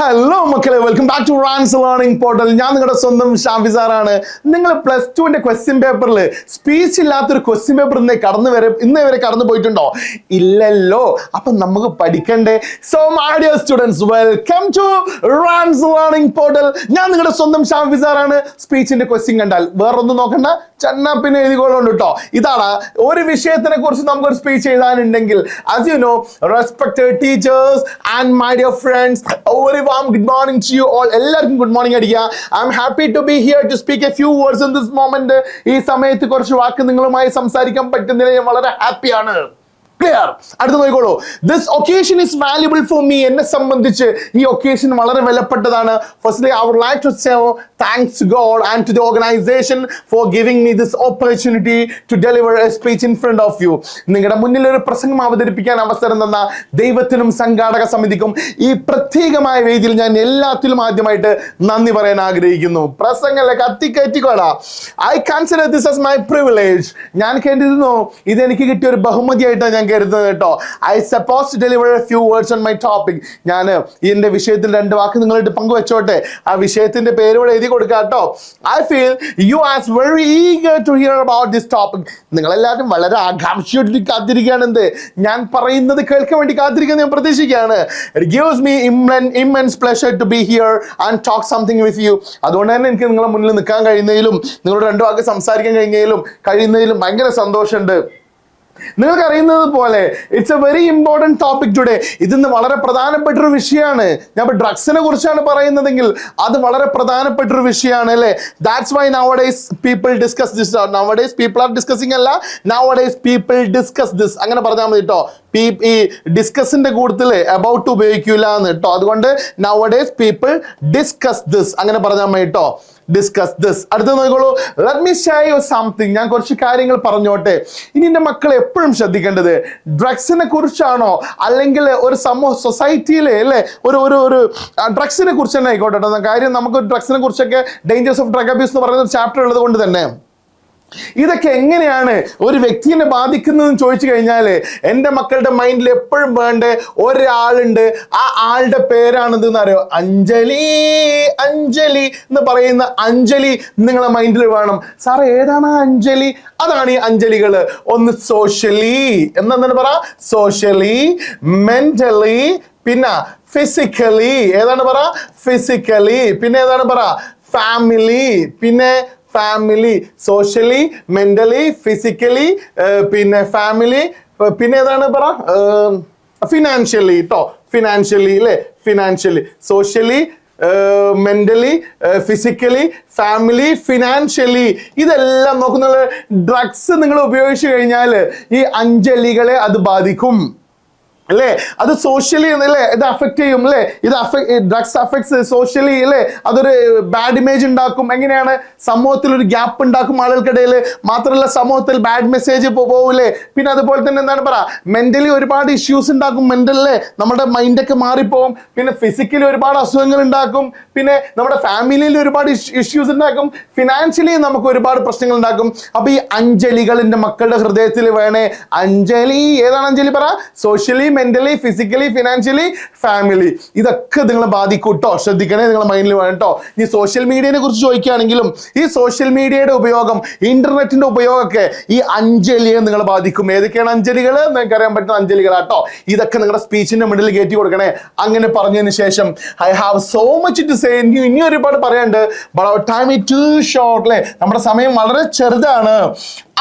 Hello മക്കളെ, welcome back to Rans learning portal. ഞാൻ നിങ്ങളുടെ സ്വന്തം ഷാഫി സാറാണ്. നിങ്ങൾ പ്ലസ് ടുവിന്റെ ക്വസ്റ്റ്യൻ പേപ്പറിൽ സ്പീച്ച് ഇല്ലാത്തൊരു ക്വസ്റ്റ്യൻ പേപ്പർ ഇന്നേ വരെ കടന്നു പോയിട്ടുണ്ടോ? ഇല്ലല്ലോ. അപ്പൊ നമുക്ക് പഠിക്കണ്ടേ? So my dear students, welcome to Rans learning portal. ഞാൻ നിങ്ങളുടെ സ്വന്തം ഷാഫി സാറാണ്. സ്പീച്ചിന്റെ ക്വസ്റ്റ്യൻ കണ്ടാൽ വേറൊന്നും നോക്കണ്ട, ചന്നാപ്പിന്നെ എഴുതിക്കൊള്ളുണ്ട് കേട്ടോ. ഇതാണ് ഒരു വിഷയത്തിനെ കുറിച്ച് നമുക്കൊരു speech എഴുതാനുണ്ടെങ്കിൽ, as you know, respected teachers and my dear friends, a very warm good morning to you all. എല്ലാവർക്കും ഗുഡ് മോർണിംഗ് അടിക്കുക. I am happy to be here to speak a few words in this moment. ഈ സമയത്ത് കുറച്ച് വാക്ക് നിങ്ങളുമായി സംസാരിക്കാൻ പറ്റുന്നതിൽ ഞാൻ വളരെ ഹാപ്പിയാണ്. ക്ലിയർ? അടുത്ത് നോക്കിക്കോളൂ. This occasion is valuable for me. എന്നെ സംബന്ധിച്ച് ഈ ഒക്കേഷൻ വളരെ വിലപ്പെട്ടതാണ്. Firstly I would like to say thanks to God and to the organization for giving me this opportunity to deliver a speech in front of you. നിങ്ങളുടെ മുന്നിൽ ഒരു പ്രസംഗം അവതരിപ്പിക്കാൻ അവസരം തന്ന ദൈവത്തിനും സംഘാടക സമിതിക്കും ഈ പ്രത്യേകമായ വേദിയിൽ ഞാൻ എല്ലാത്തിലും ആദ്യമായിട്ട് നന്ദി പറയാൻ ആഗ്രഹിക്കുന്നു. പ്രസംഗമല്ലേ, കത്തിക്കയറ്റിക്കോടാ. I consider this as my privilege. ഞാൻ കരുതുന്നു ഇത് എനിക്ക് കിട്ടിയ ഒരു ബഹുമതിയായിട്ടാണ് ഞാൻ കരുതുന്നത് കേട്ടോ. I suppose to deliver a few words on my topic. ഞാൻ ഇതിന്റെ വിഷയത്തിൽ രണ്ട് വാക്ക് നിങ്ങളായിട്ട് പങ്കുവെച്ചോട്ടെ. ആ വിഷയത്തിന്റെ പേരോടെ എഴുതി കൊടുക്കാട്ടോ. I feel you are very eager to hear about this topic. നിങ്ങളെല്ലാവരും വളരെ ആകാംക്ഷയോടെ കാത്തിരിക്കുകയാണ്. എന്ത് ഞാൻ പറയുന്നത് കേൾക്കാൻ വേണ്ടി കാത്തിരിക്കുന്നത് ഞാൻ പ്രതീക്ഷിക്കുകയാണ്. It gives me immense pleasure to be here and talk something with you. അതുകൊണ്ട് തന്നെ എനിക്ക് നിങ്ങളുടെ മുന്നിൽ നിൽക്കാൻ കഴിയുന്നതിലും നിങ്ങളോട് രണ്ടു വാക്ക് സംസാരിക്കാൻ കഴിയുന്നതിലും ഭയങ്കര സന്തോഷമുണ്ട്. നിങ്ങൾക്ക് അറിയുന്നത് പോലെ it's A very important topic today. ഇതിന്ന് വളരെ പ്രധാനപ്പെട്ടൊരു വിഷയമാണ്. ഞാൻ ഇപ്പോൾ ഡ്രഗ്സിനെ കുറിച്ചാണ് പറയുന്നതെങ്കിൽ അത് വളരെ പ്രധാനപ്പെട്ടൊരു വിഷയമാണ് അല്ലേ. That's why nowadays people discuss this. Nowadays people are discussing അല്ല, നൗഡേയ്സ് പീപ്പിൾ ഡിസ്കസ് ദിസ്. അങ്ങനെ പറഞ്ഞാൽ മതി കേട്ടോ. ഈ ഡിസ്കസിന്റെ കൂട്ടത്തിൽ അബൌട്ട് ഉപയോഗിക്കില്ല എന്ന് കേട്ടോ. അതുകൊണ്ട് നൗഡേയ്സ് പീപ്പിൾ ഡിസ്കസ് ദിസ് അങ്ങനെ പറഞ്ഞാൽ മതി കേട്ടോ. Discuss this. അടുത്ത നോക്കിക്കോളൂ. Let me share you something. ഞാൻ കുറച്ച് കാര്യങ്ങൾ പറഞ്ഞോട്ടെ. ഇനി എൻ്റെ മക്കൾ എപ്പോഴും ശ്രദ്ധിക്കേണ്ടത് ഡ്രഗ്സിനെ കുറിച്ചാണോ അല്ലെങ്കിൽ ഒരു സൊസൈറ്റിയിലെ അല്ലേ ഒരു ഡ്രഗ്സിനെ കുറിച്ച് തന്നെ ആയിക്കോട്ടെ. കാര്യം നമുക്ക് ഡ്രഗ്സിനെ കുറിച്ചൊക്കെ ഡേഞ്ചേഴ്സ് ഓഫ് ഡ്രഗ് അബ്യൂസ് എന്ന് പറയുന്ന ഒരു ചാപ്റ്റർ ഉള്ളത് കൊണ്ട് തന്നെ ഇതൊക്കെ എങ്ങനെയാണ് ഒരു വ്യക്തിനെ ബാധിക്കുന്നതെന്ന് ചോദിച്ചു കഴിഞ്ഞാൽ എൻ്റെ മക്കളുടെ മൈൻഡിൽ എപ്പോഴും വേണ്ട ഒരാളുണ്ട്. ആ ആളുടെ പേരാണിത് എന്നറിയോ? അഞ്ജലി. അഞ്ജലി എന്ന് പറയുന്ന അഞ്ജലി നിങ്ങളെ മൈൻഡിൽ വേണം. സാറേ ഏതാണ് ആ അഞ്ജലി? അതാണ് ഈ അഞ്ജലികൾ. ഒന്ന് സോഷ്യലി എന്താണ് പറ? സോഷ്യലി, മെന്റലി, പിന്നെ ഫിസിക്കലി. ഏതാണ് പറ? ഫിസിക്കലി. പിന്നെ ഏതാണ് പറ? ഫാമിലി. പിന്നെ ഫാമിലി, സോഷ്യലി, മെന്റലി, ഫിസിക്കലി, പിന്നെ ഫാമിലി, പിന്നെ ഏതാണ് പറ? ഫിനാൻഷ്യലി കേട്ടോ. ഫിനാൻഷ്യലി അല്ലേ? Financially, socially, mentally, physically, family, financially. ഇതെല്ലാം നോക്കുന്നത് ഡ്രഗ്സ് നിങ്ങൾ ഉപയോഗിച്ചു കഴിഞ്ഞാൽ ഈ അഞ്ജലികളെ അത് ബാധിക്കും അല്ലേ. അത് സോഷ്യലി അല്ലേ ഇത് അഫക്റ്റ് ചെയ്യും അല്ലേ. ഡ്രഗ്സ് അഫക്ട്സ് സോഷ്യലി അല്ലേ. അതൊരു ബാഡ് ഇമേജ് ഉണ്ടാക്കും. എങ്ങനെയാണ്? സമൂഹത്തിൽ ഒരു ഗ്യാപ്പ് ഉണ്ടാക്കും ആളുകൾക്കിടയിൽ. മാത്രമല്ല സമൂഹത്തിൽ ബാഡ് മെസ്സേജ് പോകൂലേ. പിന്നെ അതുപോലെ തന്നെ എന്താണ് പറ? മെന്റലി ഒരുപാട് ഇഷ്യൂസ് ഉണ്ടാക്കും. മെന്റലിലെ നമ്മുടെ മൈൻഡൊക്കെ മാറിപ്പോവും. പിന്നെ ഫിസിക്കലി ഒരുപാട് അസുഖങ്ങൾ ഉണ്ടാക്കും. പിന്നെ നമ്മുടെ ഫാമിലിയിൽ ഒരുപാട് ഇഷ്യൂസ് ഉണ്ടാക്കും. ഫിനാൻഷ്യലി നമുക്ക് ഒരുപാട് പ്രശ്നങ്ങൾ ഉണ്ടാക്കും. അപ്പൊ ഈ അഞ്ജലികളിന്റെ മക്കളുടെ ഹൃദയത്തിൽ വേണേ അഞ്ജലി. ഏതാണ് അഞ്ജലി പറ? Socially, mentally, physically, financially, family. ഇതൊക്കെ നിങ്ങളെ ബാധിക്കും കേട്ടോ. ശ്രദ്ധിക്കണേ, നിങ്ങളെ മൈൻഡിൽ വേണം കേട്ടോ. ഈ സോഷ്യൽ മീഡിയനെ കുറിച്ച് ചോദിക്കുകയാണെങ്കിലും ഈ സോഷ്യൽ മീഡിയയുടെ ഉപയോഗം, ഇന്റർനെറ്റിന്റെ ഉപയോഗമൊക്കെ ഈ അഞ്ജലിയെ നിങ്ങളെ ബാധിക്കും. ഏതൊക്കെയാണ് അഞ്ജലികൾ? നിങ്ങൾക്ക് അറിയാൻ പറ്റുന്ന അഞ്ജലികളാട്ടോ. ഇതൊക്കെ നിങ്ങളുടെ സ്പീച്ചിന്റെ മിഡിൽ കയറ്റി കൊടുക്കണേ. അങ്ങനെ പറഞ്ഞതിന് ശേഷം I have so much to say. ഇനി ഒരുപാട് പറയാനുണ്ട്. But our time is too short അല്ലേ. നമ്മുടെ സമയം വളരെ ചെറുതാണ്.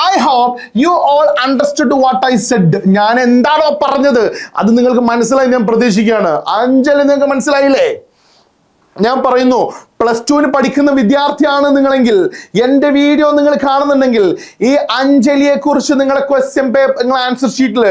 I hope you all understood what I said. ഞാൻ എന്താണോ പറഞ്ഞത് അത് നിങ്ങൾക്ക് മനസ്സിലായി ഞാൻ പ്രതീക്ഷിക്കുകയാണ്. അഞ്ജലി നിങ്ങൾക്ക് മനസ്സിലായില്ലേ? ഞാൻ പറയുന്നു, പ്ലസ് ടുവിന് പഠിക്കുന്ന വിദ്യാർത്ഥിയാണ് നിങ്ങളെങ്കിൽ, എൻ്റെ വീഡിയോ നിങ്ങൾ കാണുന്നുണ്ടെങ്കിൽ ഈ അഞ്ജലിയെ കുറിച്ച് നിങ്ങളെ ക്വസ്റ്റ്യൻ പേപ്പർ, നിങ്ങളെ ആൻസർ ഷീറ്റിൽ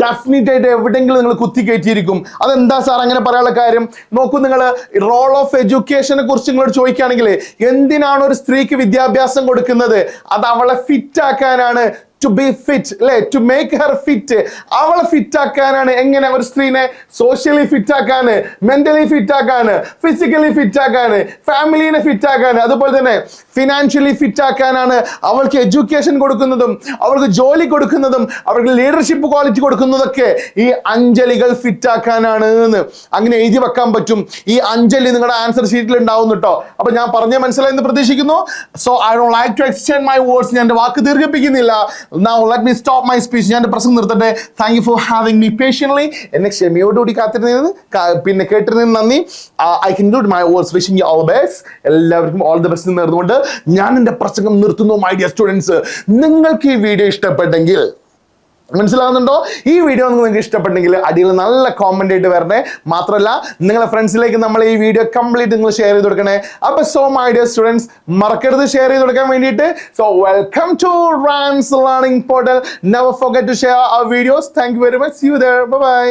ഡെഫിനറ്റ് ആയിട്ട് എവിടെയെങ്കിലും നിങ്ങൾ കുത്തിക്കയറ്റിയിരിക്കും. അതെന്താ സാർ അങ്ങനെ പറയാനുള്ള കാര്യം? നോക്കൂ, നിങ്ങൾ റോൾ ഓഫ് എഡ്യൂക്കേഷനെ കുറിച്ച് നിങ്ങളോട് ചോദിക്കുകയാണെങ്കിൽ എന്തിനാണ് ഒരു സ്ത്രീക്ക് വിദ്യാഭ്യാസം കൊടുക്കുന്നത്? അത് അവളെ ഫിറ്റ് ആക്കാനാണ്, ടു ബി ഫിറ്റ് അല്ലെ, ടു മേക്ക് ഹെർ ഫിറ്റ്. അവളെ ഫിറ്റ് ആക്കാനാണ്. എങ്ങനെ ഒരു സ്ത്രീനെ സോഷ്യലി ഫിറ്റ് ആക്കാന്, മെന്റലി ഫിറ്റ് ആക്കാന്, ഫിസിക്കലി ഫിറ്റ് ആക്കാന്, ഫാമിലിനെ ഫിറ്റ് ആക്കാന്, അതുപോലെ തന്നെ ഫിനാൻഷ്യലി ഫിറ്റ് ആക്കാനാണ്. അവൾക്ക് എഡ്യൂക്കേഷൻ കൊടുക്കുന്നതും അവൾക്ക് ജോലി കൊടുക്കുന്നതും അവൾക്ക് ലീഡർഷിപ്പ് ക്വാളിറ്റി കൊടുക്കുന്നതൊക്കെ ഈ അഞ്ജലികൾ ഫിറ്റ് ആക്കാനാണ് എന്ന് അങ്ങനെ എഴുതി വെക്കാൻ പറ്റും. ഈ അഞ്ജലി നിങ്ങളുടെ ആൻസർ ഷീറ്റിൽ ഉണ്ടാവും കേട്ടോ. അപ്പൊ ഞാൻ പറഞ്ഞ മനസ്സിലായെന്ന് പ്രതീക്ഷിക്കുന്നു. So I don't like to extend my words. ഞാൻ എൻ്റെ വാക്ക് ദീർഘിപ്പിക്കുന്നില്ല. Now let me stop my speech. ഞാൻ എൻ്റെ പ്രസംഗം നിർത്തട്ടെ. Thank you for having me patiently. എന്നെ ക്ഷമയോടുകൂടി കാത്തിരുന്നത് പിന്നെ കേട്ടിരുന്നതിന് നന്ദി. I conclude my words wishing you all the best. എല്ലാവർക്കും ഓൾ ദി ബെസ്റ്റ് നേർന്നുകൊണ്ട് ഞാൻ എൻ്റെ പ്രസംഗം നിർത്തുന്നു. മൈ ഡിയർ സ്റ്റുഡൻസ്, നിങ്ങൾക്ക് ഈ വീഡിയോ ഇഷ്ടപ്പെട്ടെങ്കിൽ, മനസ്സിലാവുന്നുണ്ടോ? ഈ വീഡിയോ നിങ്ങൾക്ക് ഇഷ്ടപ്പെട്ടെങ്കിൽ അടിയിൽ നല്ല കോമന്റ് ആയിട്ട് വരണേ. മാത്രമല്ല നിങ്ങളുടെ ഫ്രണ്ട്സിലേക്ക് നമ്മൾ ഈ വീഡിയോ കംപ്ലീറ്റ് നിങ്ങൾ ഷെയർ ചെയ്ത് കൊടുക്കണേ. അപ്പൊ സോ മൈ ഡിയർ സ്റ്റുഡൻസ്, മറക്കരുത് ഷെയർ ചെയ്ത് കൊടുക്കാൻ വേണ്ടിയിട്ട്. So welcome to Rans learning portal. Never forget to share our videos. Thank you very much. See you there. Bye by.